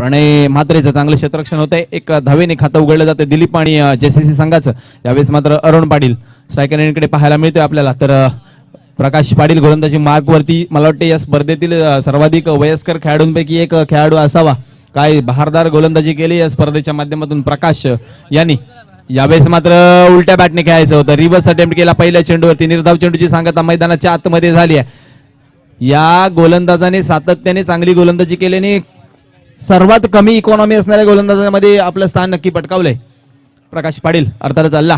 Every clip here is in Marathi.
प्रणय म्हात्रेचं चांगलं क्षेत्ररक्षण होतंय. एक धावेने खातं उघडलं जातं दिलीप आणि जेसीसी संघाचं. यावेळेस मात्र अरुण पाटील स्ट्रायकर एंडकडे पाहायला मिळतोय आपल्याला. तर प्रकाश पाटील गोलंदाजी मार्कवरती मला वाटतं या स्पर्धेतील सर्वाधिक वयस्कर खेळाडूंपैकी एक खेळाडू असावा. काय बहारदार गोलंदाजी केली या स्पर्धेच्या माध्यमातून प्रकाश यांनी. यावेळेस मात्र उलट्या बॅटने खेळायचं होतं. रिव्हर्स अटेम्प्ट केला पहिल्या चेंडूवरती. निर्धाव चेंडूची सांगता मैदानाच्या आतमध्ये झाली आहे. या गोलंदाजाने सातत्याने चांगली गोलंदाजी केल्याने सर्वात कमी इकॉनॉमी असणाऱ्या गोलंदाजामध्ये आपलं स्थान नक्की पटकावलंय प्रकाश पाटील अर्थातच अल्ला.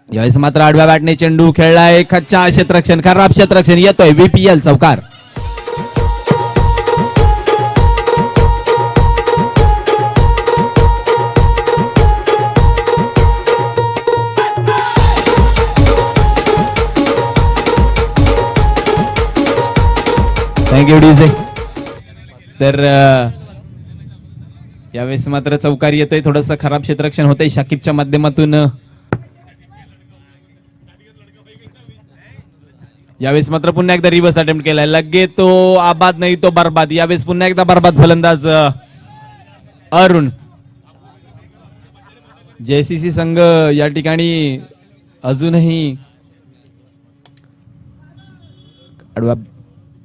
यावेळेस मात्र आडव्या बॅटने चेंडू खेळलाय. खच्चा क्षेत्ररक्षण, खराब क्षेत्ररक्षण, येतोय VPL चौकार. Thank you DJ. तर यावेळेस मात्र चौकार येतोय. थोडस खराब क्षेत्ररक्षण होतंय शाकिबच्या माध्यमातून. यावेळेस मात्र पुन्हा एकदा रिव्हर्स अटेम्प्ट केलाय. लगे तो आबाद नाही तो बरबाद. यावेळेस पुन्हा एकदा बरबाद फलंदाज अरुण. JCC संघ या ठिकाणी अजूनही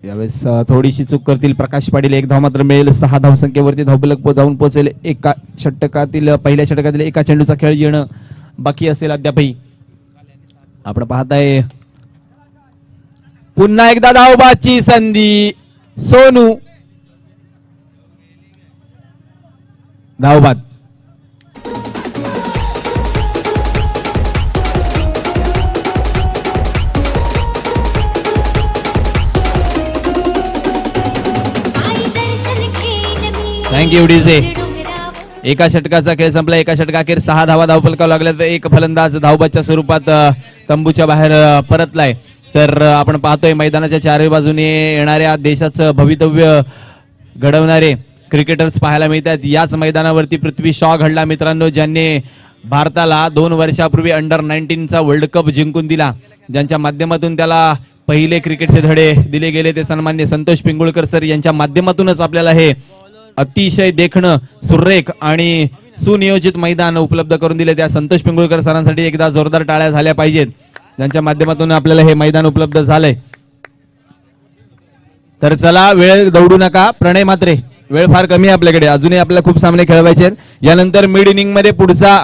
यावेळेस थोडीशी चूक करतील प्रकाश पाटील. एक धाव मात्र मिळेल. 6 धावसंख्येवरती धावफलक जाऊन पोहोचेल. एका षटकातील पहिल्या षटकातील एका चेंडूचा खेळ येणं बाकी असेल अद्यापही. आपण पाहताय पुन्हा एकदा धावबाची संधी. सोनू धावबाद. Thank you DJ. एका षटकाचा खेळ संपला. एका षटकाखेर 6 धावा धावफलकावर लागल्या. तर एक फलंदाज धावबादच्या स्वरूपात तंबूच्या बाहेर परतलाय. तर आपण पाहतोय मैदानाच्या चारही बाजूने येणाऱ्या देशाचं भवितव्य घडवणारे क्रिकेटर्स पाहायला मिळतात. याच मैदानावरती पृथ्वी शॉ घडला मित्रांनो, ज्यांनी भारताला 2 वर्षापूर्वी अंडर-19चा वर्ल्ड कप जिंकून दिला. ज्यांच्या माध्यमातून त्याला पहिले क्रिकेटचे धडे दिले गेले ते सन्मान्य संतोष पिंगुळकर सर यांच्या माध्यमातूनच आपल्याला हे अतिशय देखणं सुरेख आणि सुनियोजित मैदान उपलब्ध करून दिले. त्या संतोष पिंगुळकर सरांसाठी एकदा जोरदार टाळ्या झाल्या पाहिजेत, ज्यांच्या माध्यमातून आपल्याला हे मैदान उपलब्ध झालंय. तर चला, वेळ दौडू नका. प्रणय म्हात्रे, वेळ फार कमी आहे आपल्याकडे. अजूनही आपल्याला खूप सामने खेळवायचे आहेत. यानंतर मिड इनिंग मध्ये पुढचा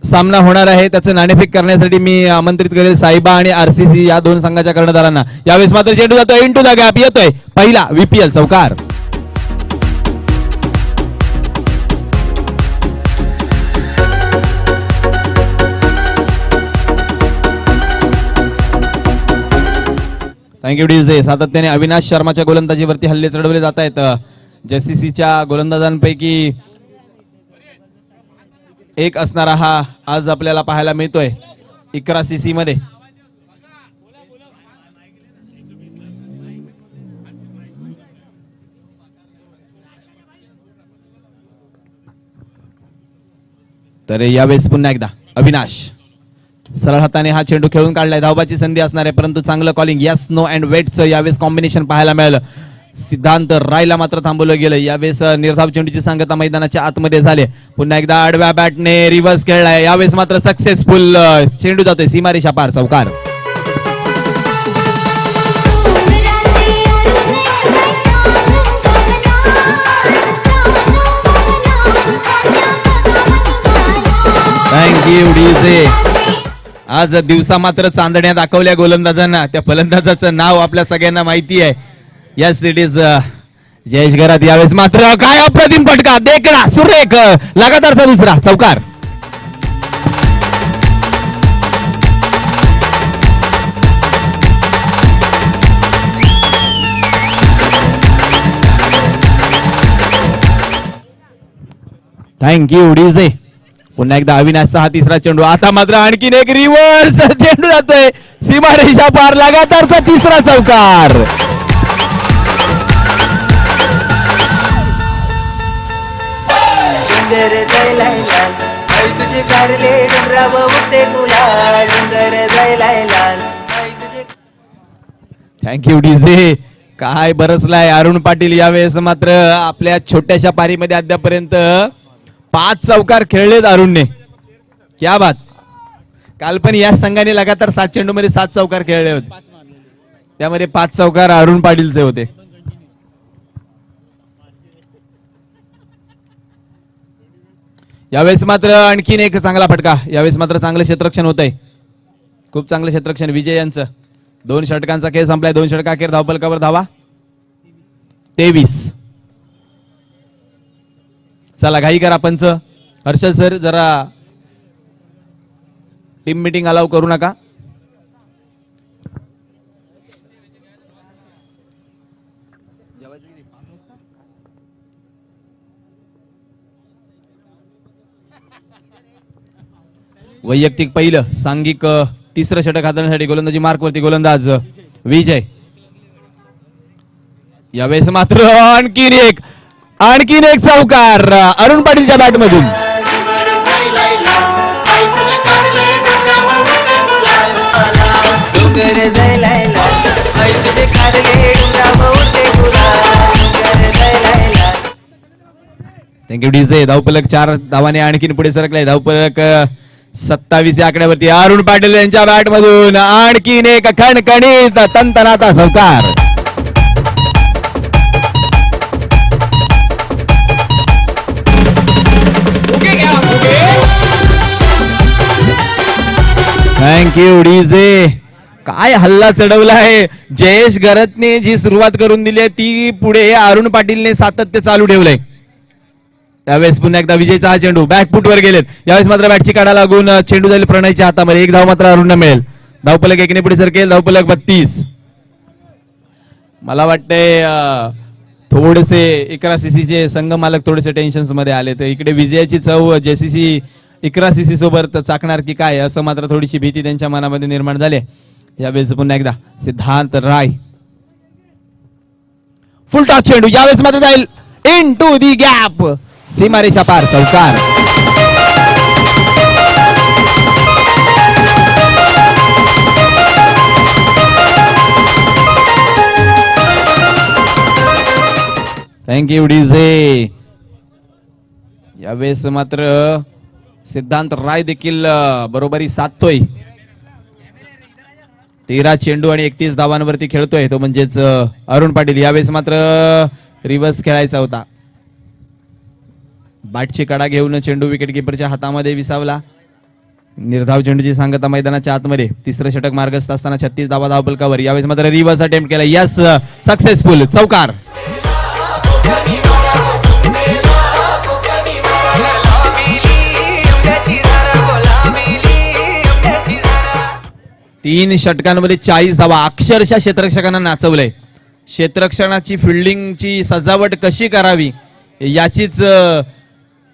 सामना होणार आहे. त्याचं नाणेफेक करण्यासाठी मी आमंत्रित करेल साईबा आणि RCC या 2 संघाच्या कर्णधारांना. यावेळेस मात्र चेंडू जातोय इंटू द गॅप. येतोय पहिला VPL चौकार. Thank you DJ. सातत्याने अविनाश शर्माच्या गोलंदाजीवरती हल्ले चढवले जात आहेत. JCCच्या गोलंदाजांपैकी एक असणारा हा आज आपल्याला पाहायला मिळतोय 11 CC मध्ये. तर यावेळेस पुन्हा एकदा अविनाश सरळ हाताने हा चेंडू खेळून काढलाय. धावबाची संधी असणार आहे, परंतु चांगलं कॉलिंग यस नो अँड वेटचं यावेळेस कॉम्बिनेशन पाहायला मिळालं. सिद्धांत रायला मात्र थांबवलं गेलं. यावेळेस निर्धाव चेंडूची सांगता मैदानाच्या आतमध्ये झाले. पुन्हा एकदा आडव्या बॅटने रिव्हर्स खेळलाय. यावेळेस मात्र सक्सेसफुल चेंडू जातोय सीमारेषा पार चौकार. Thank you DJ. आज दिवसा मात्र चांदण्या दाखवल्या गोलंदाजांना. त्या फलंदाजाचं नाव आपल्या सगळ्यांना माहिती आहे. यस इट इज जयेश घरात. यावेळेस मात्र काय अप्रतिम फटका, देखणा सुरेख, लगातारचा दुसरा चौकार. Thank you DJ. पुन्हा एकदा अविनाशचा हा तिसरा चेंडू. आता मात्र आणखीन एक रिव्हर्स चेंडू जातोय सीमारेषा पार, लगातारचा तिसरा चौकार. Thank you DJ. काय बरसलाय अरुण पाटील. यावेळेस मात्र आपल्या छोट्याशा पारीमध्ये अद्यापर्यंत 5 चौकार खेळलेत अरुणने. क्या बात. काल पण या संघाने लगातार 7 चेंडूमध्ये 7 चौकार खेळले होते. त्यामध्ये 5 चौकार अरुण पाटीलचे होते. यावेळेस मात्र आणखीन एक चांगला फटका. यावेळेस मात्र चांगलं क्षेत्ररक्षण होत आहे. खूप चांगलं क्षेत्ररक्षण विजय यांचं. 2 षटकांचा खेळ संपलाय. 2 षटका अखेर धावपलकावर धावा 23. चला घाई करा पंच. हर्षल सर जरा टीम मीटिंग अलाव करू नका. वैयक्तिक पहिलं सांघिक तिसरं षटक हाताळण्यासाठी गोलंदाजी मार्कवरती गोलंदाज विजय. यावेळेस मात्र आणखीन एक चौकार अरुण पाटीलच्या बॅटमधून. Thank you DJ. धावपलक 4 धावाने आणखीन पुढे सरकलाय. धावपलक 27 या आकड्यावरती अरुण पाटील यांच्या बॅट मधून आणखीन एक खणखणीत तनतनाचा चौकार. Thank you DJ. काय हल्ला चढवलाय. जयेश गरतने जी सुरुवात करून दिली आहे ती पुढे अरुण पाटीलने सातत्य चालू ठेवलंय. त्यावेळेस पुन्हा एकदा विजयचा हा चेंडू बॅकफुट वर गेलेत. यावेळेस मात्र बॅटची काढा लागून चेंडू जाईल प्रणयच्या हातामध्ये. 1 धाव मात्र अरुणला मिळेल. धावपलक 1 ने पुढे सरकेल. धावपलक 32. मला वाटतंय थोडेसे 11 सीसीचे संघ मालक थोडेसे टेन्शन मध्ये आले. तर इकडे विजयाची चव जेसीसी 11 सीसी सोबत चाकणार की काय असं मात्र थोडीशी भीती त्यांच्या मनामध्ये निर्माण झाली. यावेळेस पुन्हा एकदा सिद्धांत राय. फुल टॉस चेंडू. यावेळेस मात्र जाईल इन टू दी गॅप. सीमारेषा पार चौकार. Thank you DJ. यावेळेस मात्र सिद्धांत राय देखील बरोबरी साधतोय. 13 चेंडू आणि 31 धावांवरती खेळतोय तो म्हणजेच अरुण पाटील. यावेळेस मात्र रिव्हर्स खेळायचा होता. बॅटची कडा घेऊन चेंडू विकेट किपरच्या हातामध्ये विसावला. निर्धाव चेंडूची सांगता मैदानाच्या आतमध्ये. तिसरं षटक मार्गस्थ असताना 36 धावा धावपलकावर. यावेळेस मात्र रिव्हर्स अटेम्प्ट केला. यस सक्सेसफुल चौकार. तीन षटकांमध्ये 40 धावा. अक्षरशः क्षेत्ररक्षकांना नाचवलंय. क्षेत्ररक्षणाची फिल्डिंगची सजावट कशी करावी याचीच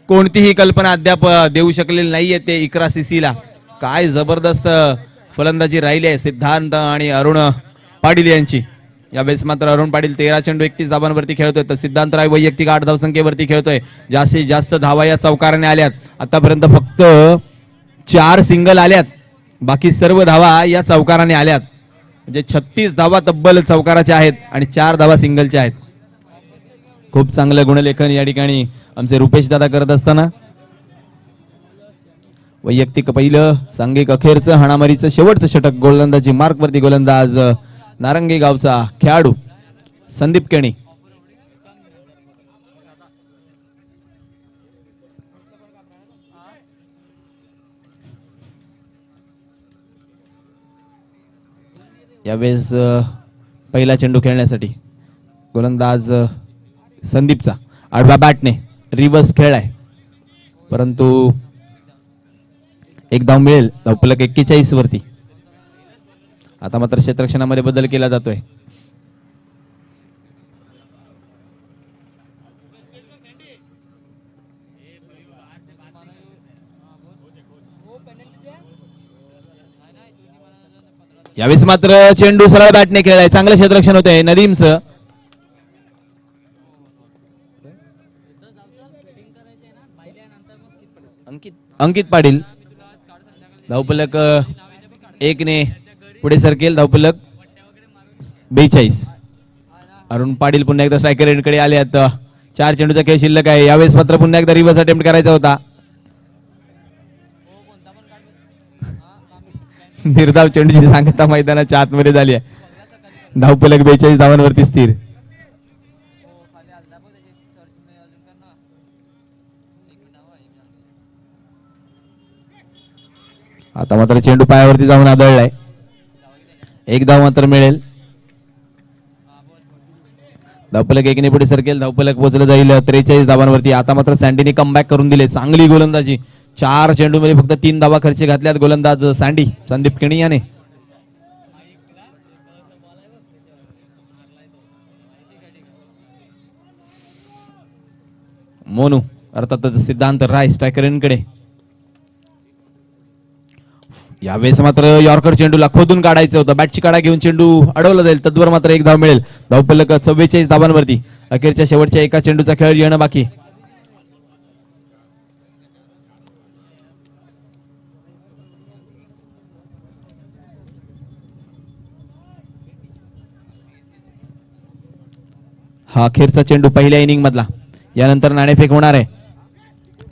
कोणतीही कल्पना अद्याप देऊ शकलेली नाहीये ते 11 सीसीला. काय जबरदस्त फलंदाजी राहिली आहे सिद्धांत आणि अरुण पाटील यांची. यावेळेस मात्र अरुण पाटील 13 चेंडू 31 धावांवरती खेळतोय तर सिद्धांत राय वैयक्तिक 8 धावसंख्येवरती खेळतोय. जास्तीत जास्त धावा या चौकाराने आल्यात. आतापर्यंत फक्त 4 सिंगल आल्यात. बाकी सर्व धावा या चौकाराने आल्यात. म्हणजे 36 धावा तब्बल चौकाराच्या आहेत आणि 4 धावा सिंगलच्या आहेत. खूप चांगलं गुणलेखन या ठिकाणी आमचे रुपेश दादा करत असताना वैयक्तिक पहिलं सांघिक अखेरचं हाणामारीचं शेवटचं षटक. गोलंदाजी मार्कवरती गोलंदाज नारंगी गावचा खेळाडू संदीप केणी. यावेळेस पहिला चेंडू खेळण्यासाठी गोलंदाज संदीपचा आडव्या बॅटने रिव्हर्स खेळलाय परंतु एक धाव मिळेल. धावफलक 41 वरती. आता मात्र क्षेत्ररक्षणामध्ये बदल केला जातोय. यावेळेस मात्र चेंडू सरळ बॅटने खेळलाय. चांगलं क्षेत्ररक्षण होतंय नदीमचं. अंकित पाटील. धावफलक 1 ने पुढे सरकेल. धावफलक 42. अरुण पाटील पुन्हा एकदा स्ट्रायकर एंडकडे आले आहेत. 4 चेंडूचा खेळ शिल्लक आहे. यावेळेस मात्र पुन्हा एकदा रिव्हर्स अटेम्प्ट करायचा होता. निर्धाव चेंडूची सांगता मैदानाच्या आतमध्ये झाली आहे. धावफलक 42 धावांवरती स्थिर. आता मात्र चेंडू पायावरती जाऊन आदळलाय. 1 धाव मात्र मिळेल. धावफलक 1 पुढे सरकेल. धावफलक पोहोचलं जाईल 43 धावांवरती. आता मात्र सँडीने कमबॅक करून दिले. चांगली गोलंदाजी. 4 चेंडू मध्ये फक्त 3 धावा खर्च घातल्यात गोलंदाज सँडी संदीप केणी याने. मोनू अर्थातच सिद्धांत राय स्ट्रायकरांकडे. यावेळेस मात्र यॉर्कर चेंडूला खोदून काढायचं होतं. बॅटची काढा घेऊन चेंडू अडवला जाईल. तद्वर मात्र 1 धाव मिळेल. धावफलक 44 धावांवरती. अखेरच्या शेवटच्या एका चेंडूचा खेळ येणं बाकी. हा अखेरचा चेंडू पहिल्या इनिंग मधला. यानंतर नाणेफेक होणार आहे.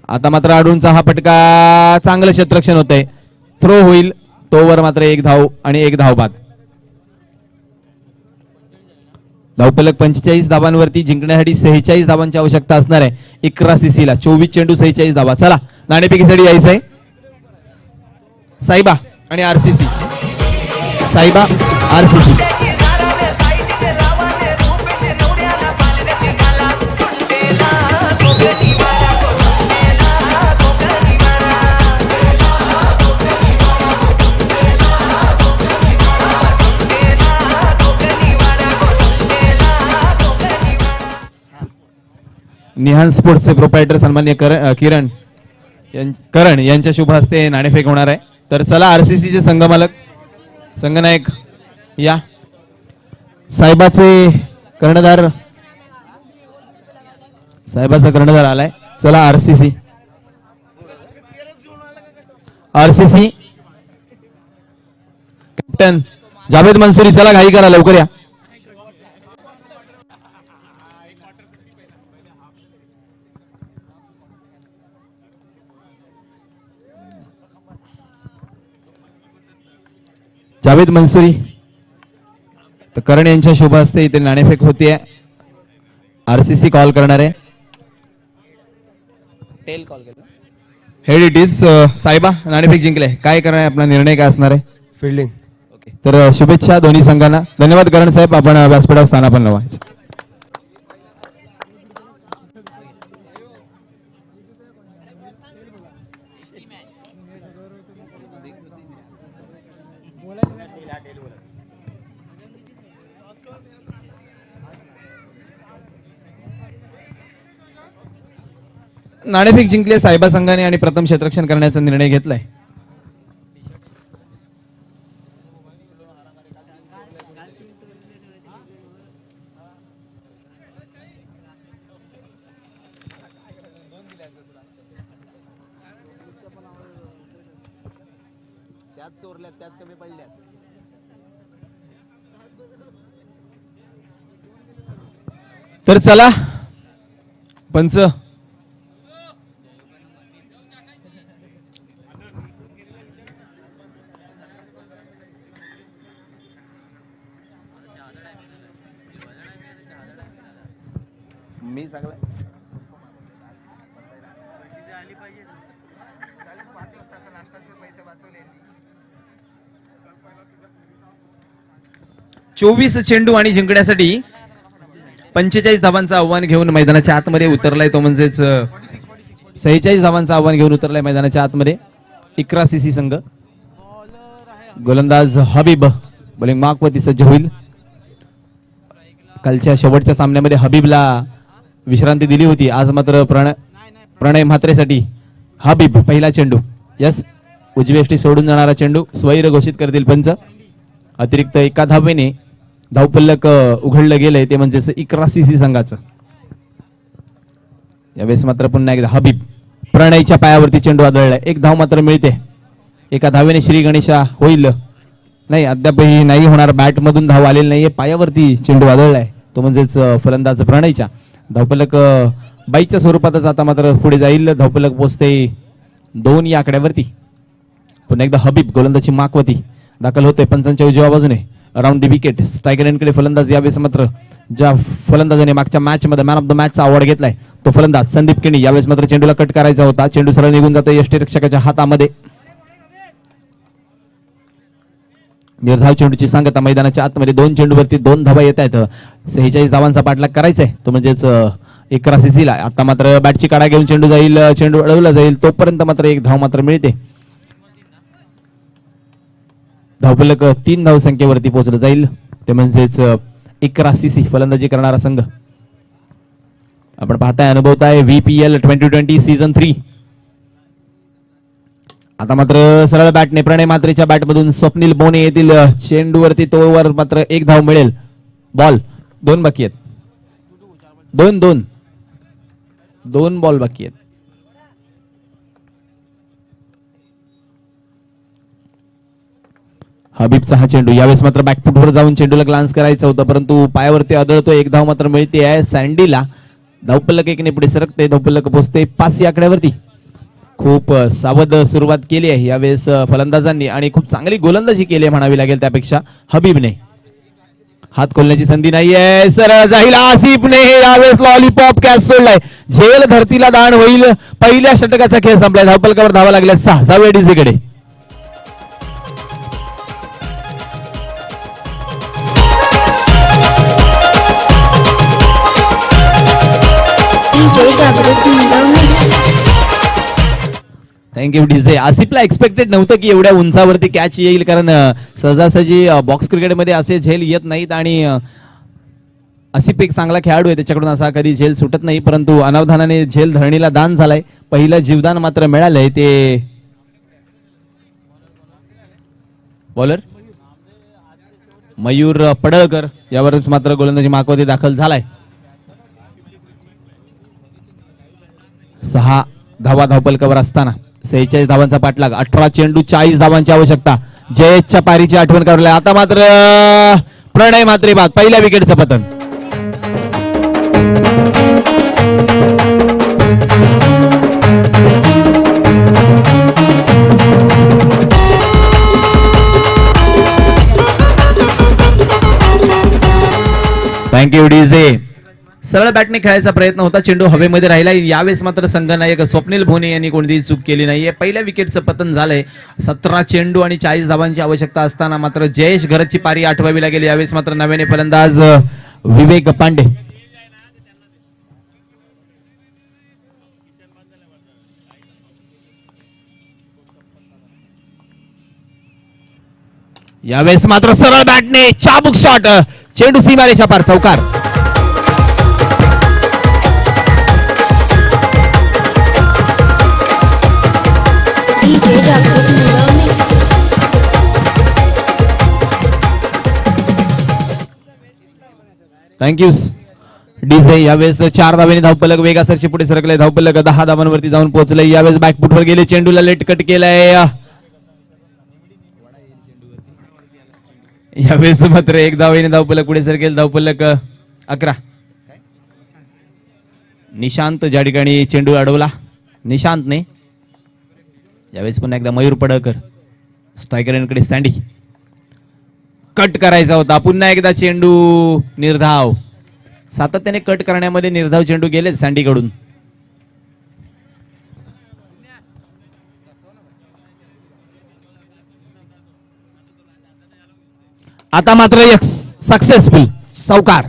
आता मात्र आडूंचा हा फटका चांगलं क्षेत्ररक्षण होतंय. थ्रो होईल. तोवर मात्र 1 धाव आणि 1 धाव बाद. धावफलक 45 धावांवरती. जिंकण्यासाठी 46 धावांची आवश्यकता असणार आहे. इकरा सीसीला 24 चेंडू 46 धावा. चला नाणेफेकीसाठी यायचं आहे. साईबा आणि आरसीसी. साईबा आरसीसी. निहान स्पोर्ट्सचे प्रोप्रायटर सन्मान्य करण यांच्या शुभ हस्ते नाणेफेक होणार आहे. तर चला आरसीसीचे संघमालक संघनायक या. साहेबाचे कर्णधार साहेबाचा कर्णधार आलाय. चला आरसीसी कॅप्टन जावेद मंसूरी. चला घाई करा लवकर या. जावेद मंसूरी. तर करण यांच्या शुभ हस्ते इथे नाणेफेक होते. आरसीसी कॉल करणार आहे. हेड इट इज साहेबा नाणेफेक जिंकले. काय करणार आहे आपला निर्णय काय असणार आहे? फिल्डिंग. ओके. तर शुभेच्छा दोन्ही संघांना. धन्यवाद करण साहेब. आपण व्यासपीठावर स्थानापन्न व्हायचं. नाणेफेक जिंकले सायबा संघाने आणि प्रथम क्षेत्ररक्षण करण्याचा निर्णय घेतलाय. तर चला पंच मी सांगला 24 चेंडू आणि जिंकण्यासाठी 45 धावांचं आव्हान घेऊन मैदानाच्या आतमध्ये उतरलाय. तो म्हणजेच 46 धावांचं आव्हान घेऊन उतरलाय मैदानाच्या आतमध्ये इकरा सीसी संघ. गोलंदाज हबीब बॉलिंग मार्कवरती सज्ज होईल. कालच्या शेवटच्या सामन्यामध्ये हबीबला विश्रांती दिली होती. आज मात्र प्रणय म्हात्रेसाठी हबीब पहिला चेंडू. यस उजवेष्टी सोडून जाणारा चेंडू स्वैर घोषित करतील पंच. अतिरिक्त 1 धावेने धावफलक उघडलं गेलंय ते म्हणजे इकरा सीसी संघाचं. यावेळेस मात्र पुन्हा एकदा हबीब प्रणयच्या पायावरती चेंडू आदळलाय. 1 धाव मात्र मिळते. 1 धावेने श्री गणेशा होईल. नाही अद्यापही नाही होणार. बॅट मधून धाव आलेली नाहीये. पायावरती चेंडू आदळलाय. तो म्हणजेच फलंदाज प्रणयच्या. धावफलक बाईच्या स्वरूपातच आता मात्र पुढे जाईल. धावफलक पोचते 2 या आकड्यावरती. पुन्हा एकदा हबीब गोलंदाजी माकवती दाखल होते पंचांच्या उजव्या बाजूने. अराउंड दी विकेट स्ट्रायकर एंडकडे फलंदाज. यावेळेस मात्र ज्या फलंदाजाने मागच्या मॅच मध्ये मॅन ऑफ द मॅचचा अवॉर्ड घेतलाय तो फलंदाज संदीप केणी. यावेळेस मात्र चेंडूला कट करायचा होता. चेंडू सरळ निघून जातो यष्टीरक्षकाच्या हातामध्ये. निर्धाव चेंडूची सांगता. मैदानाच्या आतमध्ये 2 चेंडूवरती 2 धावा येत आहेत. 46 धावांचा पाठलाग करायचा आहे तो म्हणजेच 11 सीसीला. आता मात्र बॅटची काढा घेऊन चेंडू जाईल. चेंडू अडवला जाईल तोपर्यंत मात्र 1 धाव मात्र मिळते. धावफलक 3 धावसंख्येवरती पोहोचलं जाईल. ते म्हणजेच 11 सीसी फलंदाजी करणारा संघ. आपण पाहताय अनुभवताय VPL 2020 सीझन 3. आता मात्र सरळ बॅटने प्रणय मात्रेच्या बॅटमधून स्वप्नील बोने येतील चेंडूवरती. तोवर मात्र 1 धाव मिळेल. बॉल 2 बाकी आहेत. 2 बॉल बाकी आहेत. हबीबचा हा चेंडू. यावेळेस मात्र बॅकफुटवर जाऊन चेंडूला ग्लान्स करायचं होतं परंतु पायावरती आदळतो. 1 धाव मात्र मिळते आहे सँडीला. धावफलक 1 ने पुढे सरकते. धावफलक पोचते 5 या आकड्यावरती. खूप सावध सुरुवात केली आहे यावेळेस फलंदाजांनी आणि खूप चांगली गोलंदाजी केली आहे म्हणावी लागेल त्यापेक्षा हबीबने. हात खोलण्याची संधी नाहीये. सरळ जाईल आसिफने. यावेळेस लॉलीपॉप कॅच सोडलाय. झेल धरतीला दान होईल. पहिल्या षटकाचा खेळ संपलाय. धावफलकावर धावा लागल्या 6. जाऊया डीजेकडे. Thank you DJ. आसिफला एक्सपेक्टेड नव्हतं की एवढ्या उंचावरती कॅच येईल कारण सहजासहजी बॉक्स क्रिकेटमध्ये असे झेल येत नाहीत आणि आसिफ एक चांगला खेळाडू आहे त्याच्याकडून असा कधी झेल सुटत नाही परंतु अनावधानाने झेल धरणीला दान झालाय. पहिलं जीवदान मात्र मिळालंय ते बॉलर मयूर पडळकर यावरच मात्र गोलंदाजी माकवती दाखल झालाय. 6 धावा धावफलकावर असताना 46 धावांचा पाठलाग. 18 चेंडू 40 धावांची आवश्यकता. जयेशच्या पारीची आठवण करलाय. आता मात्र प्रणय मात्रे बाद. पहिल्या विकेटचं पतन. Thank you DJ. सरळ बॅटने खेळायचा प्रयत्न होता. चेंडू हवेमध्ये राहिला. यावेळेस मात्र संघनायक स्वप्नील भोने यांनी कोणतीही चूक केली नाहीये. पहिल्या विकेटचं पतन झालंय. 17 चेंडू आणि 40 धावांची आवश्यकता असताना मात्र जयेश घरची पारी आठवावी लागेल. यावेळेस मात्र नव्याने फलंदाज विवेक पांडे. यावेळेस मात्र सरळ बॅटने चाबूक शॉट. चेंडू सीमारेषा पार. चौकार. Thank you DJ. यावेळेस 4 धावेने धावफलक वेगासरची पुढे सरकले. धावफलक 10 धावांवरती जाऊन पोहोचले. यावेळेस बॅकफुटवर गेले. चेंडूला लेट कट केलाय. यावेळेस मात्र 1 धावेने धावफलक पुढे सरकेल. धावफलक 11. निशांत ज्या ठिकाणी चेंडू अडवला निशांतने. यावेळेस पुन्हा एकदा मयूर पडळकर. स्ट्रायकरांकडे सँडी. कट करायचा होता. पुन्हा एकदा चेंडू निर्धाव. सातत्याने कट करण्यामध्ये निर्धाव चेंडू गेले सँडी कडून. आता मात्र सक्सेसफुल. चौकार.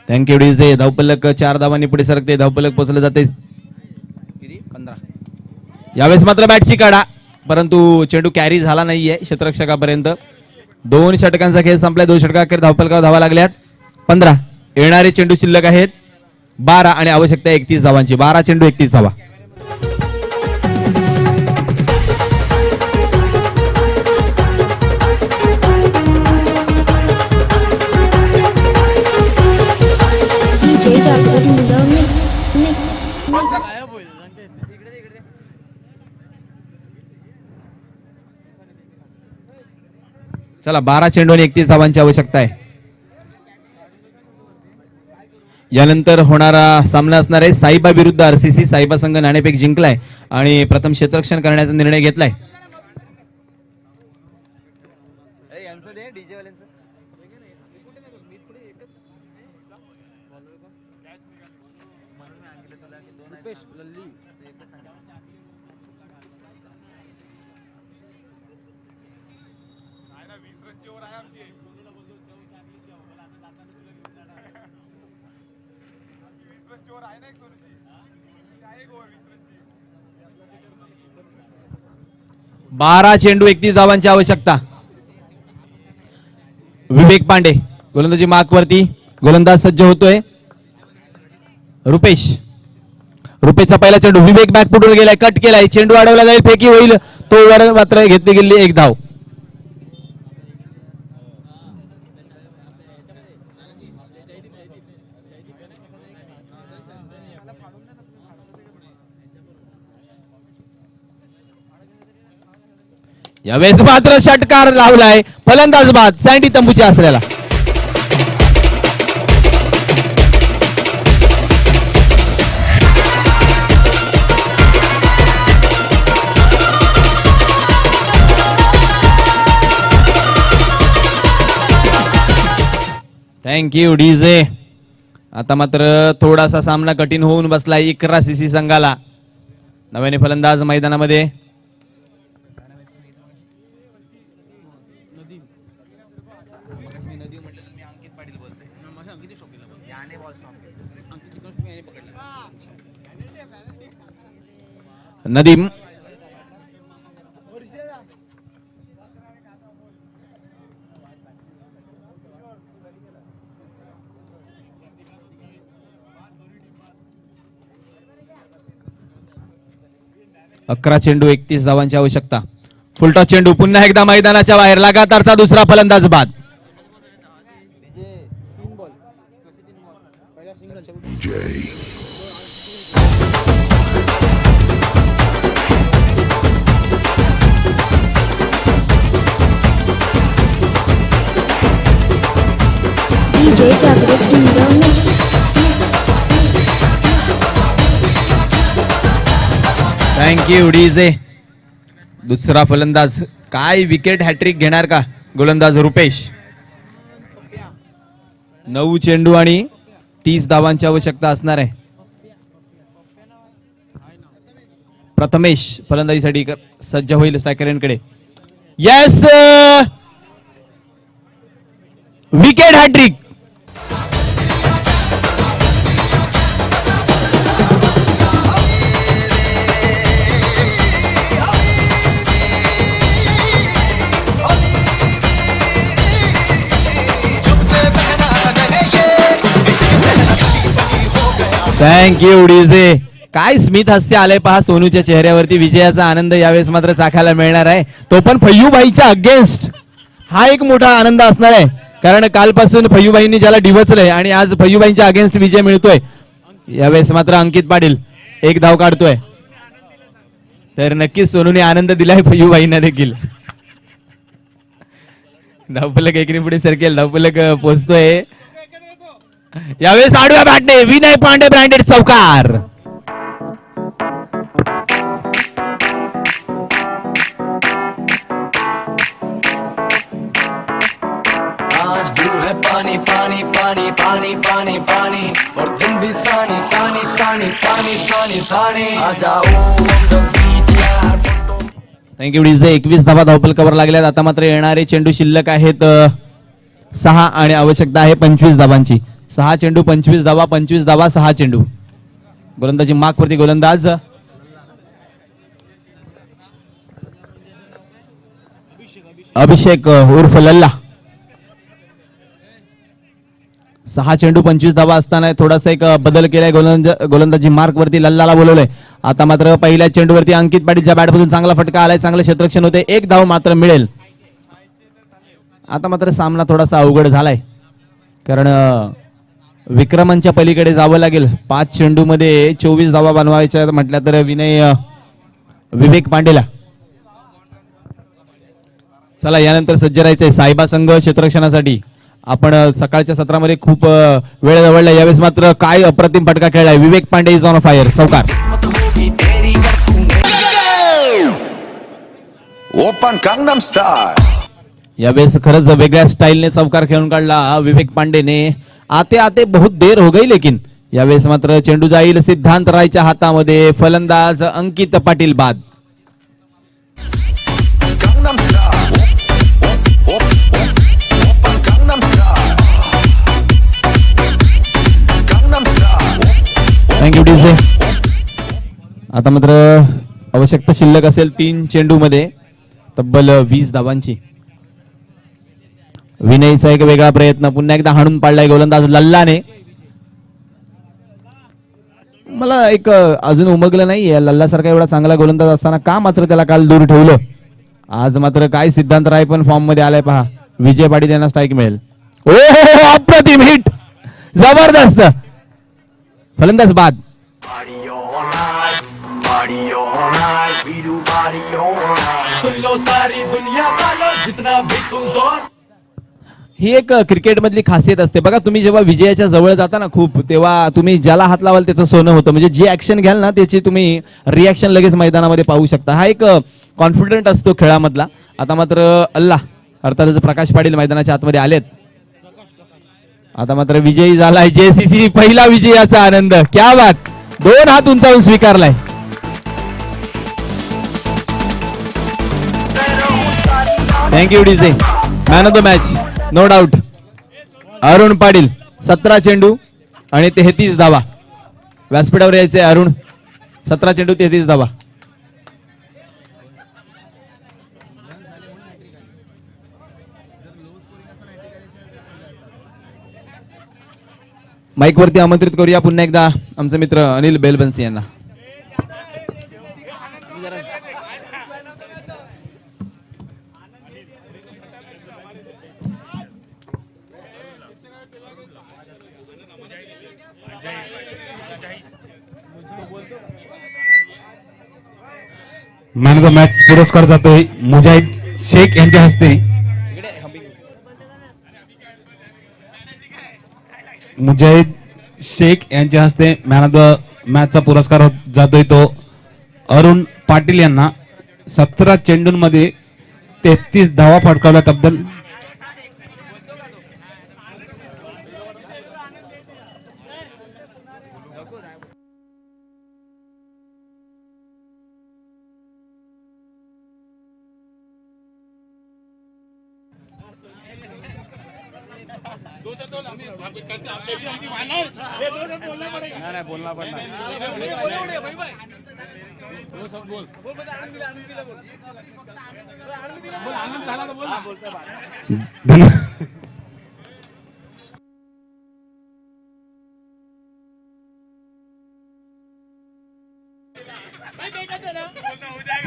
Thank you DJ. धावफलक 4 धावांनी पुढे सरकते. धावफलक पोहोचले जाते 15. यावेळेस मात्र बॅटची काढा परंतु चेंडू कॅरी झाला नाहीये क्षेत्ररक्षकापर्यंत. 2 षटकांचा खेळ संपलाय. 2 षटकाखेर धावफलकावर धावा लागल्यात 15. येणारे चेंडू शिल्लक आहेत 12 आणि आवश्यकता 31 धावांची. 12 चेंडू 31 धावा. चला 12 चेंडू आणि 31 धावांची आवश्यकता आहे. यानंतर होणारा सामना असणार आहे साईबा विरुद्ध आरसीसी. साईबा संघ नाणेफेक जिंकलाय आणि प्रथम क्षेत्ररक्षण करण्याचा निर्णय घेतलाय. बारा चेंडू 31 धावांची आवश्यकता. विवेक पांडे गोलंदाजी मार्कवरती. गोलंदाज सज्ज होतोय. रुपेशचा पहिला चेंडू. विवेक बॅकफुटवर गेलाय, कट केलाय, चेंडू अडवला जाईल, फेकी होईल, तो वर मात्र घेतली गेली 1 धाव. यावेळेस मात्र षटकार लावलाय फलंदाज बाद सँडी तंबूच्या असलेला. Thank you DJ. आता मात्र थोडासा सामना कठीण होऊन बसलाय इकरा सीसी संघाला. नव्याने फलंदाज मैदानामध्ये. नदीम अकरा चेंडू 31 धावांची आवश्यकता. फुलटॉस चेंडू पुन्हा एकदा मैदानाच्या बाहेर. लगातारचा दुसरा फलंदाज बाद. Thank you DJ. दुसरा फलंदाज. काय विकेट हॅट्रिक घेणार का गोलंदाज रुपेश. 9 चेंडू आणि 30 धावांची आवश्यकता असणार आहे. प्रथमेश फलंदाजीसाठी सज्ज होईल स्ट्रायकरकडे. Yes, wicket hat trick. Thank you DJ. काय स्मित हास्य आलंय पहा सोनूच्या चेहऱ्यावरती. विजयाचा आनंद यावेळेस मात्र चाखायला मिळणार आहे, तो पण फय्यूबाईच्या अगेन्स्ट. हा एक मोठा आनंद असणार आहे, कारण कालपासून फय्यूबाईंनी ज्याला डिवचलंय आणि आज फय्यूबाईंच्या अगेन्स्ट विजय मिळतोय. यावेळेस मात्र अंकित पाटील 1 धाव काढतोय, तर नक्कीच सोनूने आनंद दिलाय फय्यूबाईंना देखील. धावफलक एकीने पुढे सरकेल, धावफलक पोहोचतोय. यावेळेस आडव्या बॅटने विनय पांडे ब्रँडेड चौकार. पानी पानी पानी पानी पानी पानी और तुम भी सानी सानी सानी सानी सानी सानी आ जाओ on the beach यार. Thank you DJ. 21 धावा धावफलकावर लागल्यात. आता मात्र येणारे चेंडू शिल्लक आहेत 6 आणि आवश्यकता आहे 25 धावांची. 6 चेंडू 25 धावा, 25 धावा 6 चेंडू. गोलंदाजी मार्कवरती गोलंदाज अभिषेक उर्फ लल्ला. 6 चेंडू 25 धावा असताना थोडासा एक बदल केलाय गोलंदाजी मार्कवरती. लल्लाला बोलवलंय. आता मात्र पहिल्या चेंडूवरती अंकित पाटीलच्या बॅटमधून चांगला फटका आलाय, चांगलं क्षेत्ररक्षण होते. 1 धाव मात्र मिळेल. आता मात्र सामना थोडासा अवघड झालाय, कारण विक्रमांच्या पलीकडे जावं लागेल. 5 चेंडू मध्ये 24 धावा बनवायच्या म्हटल्या तर विवेक पांडेला. चला यानंतर सज्ज राहायचंय सायबा संघ क्षेत्ररक्षणासाठी. आपण सकाळच्या सत्रामध्ये खूप वेळ जवळला, यावेळेस मात्र काय अप्रतिम फटका खेळलाय. विवेक पांडे इज ऑन फायर. चौकार. किस्मत होगी तेरी कर तूने ओपन gangnam style. यावेळेस खरंच वेगळ्या स्टाईलने चौकार खेळून काढला विवेक पांडेने. आते आते बहुत देर हो गई, लेकिन यावेळेस मात्र चेंडू जाईल सिद्धांत रायच्या हातामध्ये. फलंदाज अंकित पाटील बाद. Gangnam style. Open gangnam style. Gangnam style. Thank you DJ. आता मात्र आवश्यकता शिल्लक असेल 3 चेंडू मध्ये तब्बल 20 धावांची. विनयचा एक वेगळा प्रयत्न, पुन्हा एकदा हाणून पाडलाय गोलंदाज लल्लाने. मला एक अजून उमगलं नाहीये लल्ला सारखा एवढा चांगला गोलंदाज असताना का मात्र त्याला काल दूर ठेवलं. आज मात्र काय सिद्धांत राय पण फॉर्म मध्ये आलाय पहा. विजय पाटील यांना स्ट्राईक मिळेल. ओ अप्रतिम हिट, जबरदस्त. फलंदाज बाद. Party all night, party all night, we do party all night. सुन लो सारी दुनिया वालों, जितना भी तुम जोर. ही एक क्रिकेट मधली खासियत असते बघा. तुम्ही जेव्हा विजयाच्या जवळ जाता ना खूप, तेव्हा तुम्ही ज्याला हात लावाल त्याचं सोनं होतं. म्हणजे जे ऍक्शन घ्याल ना त्याची तुम्ही रिॲक्शन लगेच मैदानामध्ये पाहू शकता. हा एक कॉन्फिडंट असतो खेळामधला. आता मात्र अल्ला अर्थातच प्रकाश पाटील मैदानाच्या आतमध्ये आलेत. आता मात्र विजयी झालाय JCC. पहिला विजयाचा आनंद. क्या बात. 2 हात उंचावून स्वीकारलाय. Thank you DJ. Man of the match no doubt Arun Patil. 17 चेंडू आणि 33 धावा. व्यासपीठावर यायचे अरुण. 17 चेंडू 33 धावा. माईक वरती आमंत्रित करूया पुन्हा एकदा आमचे मित्र अनिल बेलबन्सी यांना. मॅन ऑफ द मॅच पुरस्कार जातोय मुजाहिद शेख यांच्या हस्ते. मुजाहिद शेख यांच्या हस्ते मॅन ऑफ द मॅचचा पुरस्कार जातोय तो अरुण पाटील यांना. 17 चेंडूंमध्ये 33 धावा फटकावल्या तब्बल.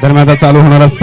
दरम्यान आता चालू होणार